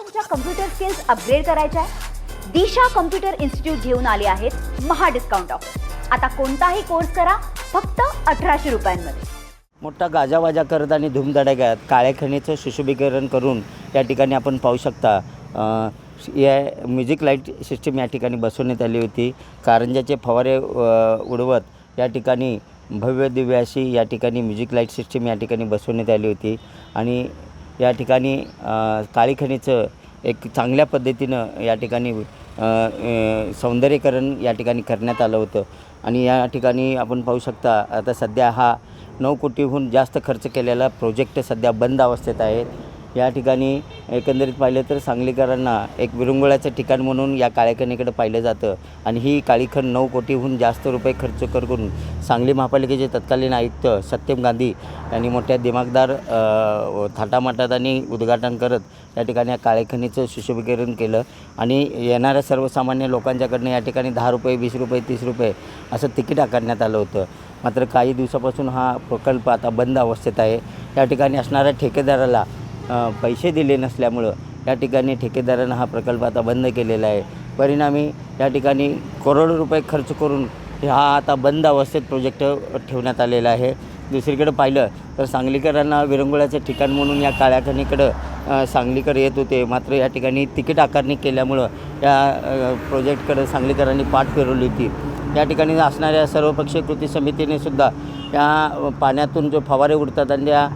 तुमच्या computer skills upgrade करायच्या आहे? दिशा कम्प्युटर इन्स्टिट्यूट घेऊन आले आहेत महा डिस्काउंट ऑफर। आता कोणताही कोर्स करा फक्त 1800 रुपयांमध्ये। मोठा गाजावाजा करत आणि धूमधडाक्यात काळ्या खणीचं सुशोभीकरण करून या ठिकाणी आपण पाहू शकता या म्युझिक लाईट सिस्टीम या ठिकाणी बसवण्यात आली होती। कारंजाचे फवारे उडवत या ठिकाणी भव्य दिव्य अशी या ठिकाणी म्युझिक लाईट सिस्टीम या ठिकाणी बसवण्यात आली होती आणि या ठिकाणी काळी खणीचं एक चांगल्या पद्धतीनं या ठिकाणी सौंदर्यीकरण या ठिकाणी करण्यात आलं होतं आणि या ठिकाणी आपण पाहू शकता आता सध्या हा 9 कोटीहून जास्त खर्च केलेला प्रोजेक्ट सध्या बंद अवस्थेत आहे। या ठिकाणी एकंदरीत पाहिलं तर सांगलीकरांना एक विरंगुळ्याचं ठिकाण म्हणून या काळ्याखणीकडे पाहिलं जातं आणि ही काळीखण 9 कोटीहून जास्त रुपये खर्च करून सांगली महापालिकेचे तत्कालीन आयुक्त सत्यम गांधी यांनी मोठ्या दिमागदार थाटामाटात आणि उद्घाटन करत या ठिकाणी या काळेखणीचं सुशोभीकरण केलं आणि येणाऱ्या सर्वसामान्य लोकांच्याकडनं या ठिकाणी 10 रुपये 20 रुपये 30 रुपये असं तिकीट आकारण्यात आलं होतं। मात्र काही दिवसापासून हा प्रकल्प आता बंद अवस्थेत आहे। या ठिकाणी असणाऱ्या ठेकेदाराला पैसे दिले नसल्यामुळं या ठिकाणी ठेकेदारानं हा प्रकल्प आता बंद केलेला आहे। परिणामी या ठिकाणी करोडो रुपये खर्च करून हा आता बंद अवस्थेत प्रोजेक्ट ठेवण्यात आलेला आहे। दुसरीकडे पाहिलं तर सांगलीकरांना विरंगुळ्याचं ठिकाण म्हणून या काळ्याखणीकडं सांगलीकर येत होते, मात्र या ठिकाणी तिकीट आकारणी केल्यामुळं या प्रोजेक्टकडं सांगलीकरांनी पाठ फिरवली होती। या ठिकाणी असणाऱ्या सर्वपक्षीय कृती समितीने सुद्धा या पाण्यातून जो फवारे उडतात आणि त्या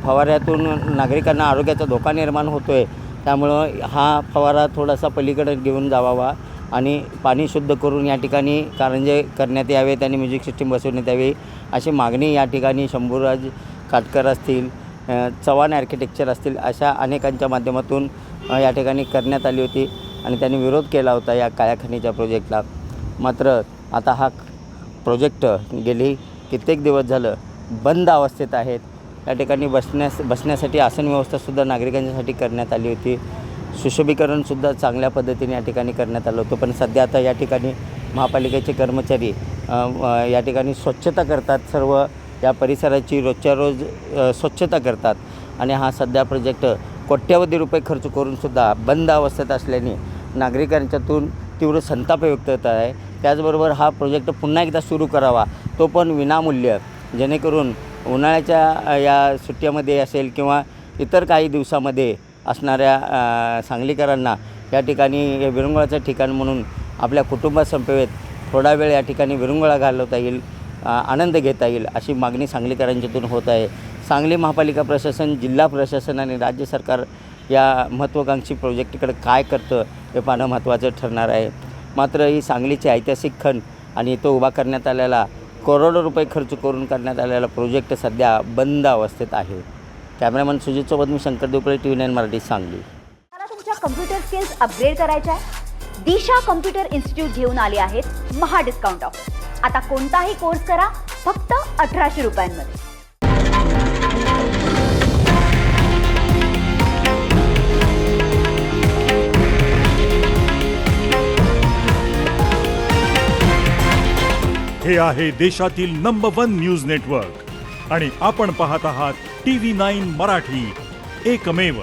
फवाऱ्यातून नागरिकांना आरोग्याचा धोका निर्माण होतो आहे, त्यामुळं हा फवारा थोडासा पलीकडे घेऊन जावावा आणि पाणी शुद्ध करून या ठिकाणी कारंजे करण्यात यावेत आणि म्युझिक सिस्टीम बसवण्यात यावी अशी मागणी या ठिकाणी शंभूराज काटकर असतील, चव्हाण आर्किटेक्चर असतील अशा अनेकांच्या माध्यमातून या ठिकाणी करण्यात आली होती आणि त्यांनी विरोध केला होता या काळ्या खणीच्या प्रोजेक्टला। मात्र आता हा प्रोजेक्ट गेली कित्येक दिवस झालं बंद अवस्थेत आहेत। या ठिकाणी बसण्यासाठी आसन व्यवस्थासुद्धा नागरिकांच्यासाठी करण्यात आली होती। सुशोभीकरणसुद्धा चांगल्या पद्धतीने या ठिकाणी करण्यात आलं होतं, पण सध्या आता या ठिकाणी महापालिकेचे कर्मचारी या ठिकाणी स्वच्छता करतात, सर्व या परिसराची रोजच्या रोज स्वच्छता करतात आणि हा सध्या प्रोजेक्ट कोट्यवधी रुपये खर्च करूनसुद्धा बंद अवस्थेत असल्याने नागरिकांच्यातून तीव्र संताप व्यक्त होत आहे। त्याचबरोबर हा प्रोजेक्ट पुन्हा एकदा सुरू करावा, तो पण विनामूल्य, जेणेकरून उन्हाळ्याच्या या सुट्ट्यामध्ये असेल किंवा इतर काही दिवसामध्ये असणाऱ्या सांगलीकरांना या ठिकाणी हे विरंगुळ्याचं ठिकाण म्हणून आपल्या कुटुंबासमवेत थोडा वेळ या ठिकाणी विरंगुळा घालवता येईल, आनंद घेता येईल अशी मागणी सांगलीकरांच्यातून होत आहे। सांगली महापालिका प्रशासन, जिल्हा प्रशासन आणि राज्य सरकार या महत्त्वाकांक्षी प्रोजेक्टकडे काय करतं हे पाहणं महत्त्वाचं ठरणार आहे। मात्र ही सांगलीची ऐतिहासिक खण आणि तो उभा करण्यात आलेला करोडो रुपये खर्च करून करण्यात आलेला प्रोजेक्ट सध्या बंद अवस्थेत आहे। कॅमेरामन सुजितसोबत मी शंकर देवपळे, TV9 मराठी, सांगली। मला तुमच्या कम्प्युटर स्किल्स अपग्रेड करायच्या आहे? दिशा कम्प्युटर इन्स्टिट्यूट घेऊन आले आहेत महा डिस्काउंट ऑफर। आता कोणताही कोर्स करा फक्त 1800 रुपयांमध्ये। हे आहे देशातील नंबर 1 न्यूज नेटवर्क आणि आपण पाहत आहात TV9 मराठी, एकमेव।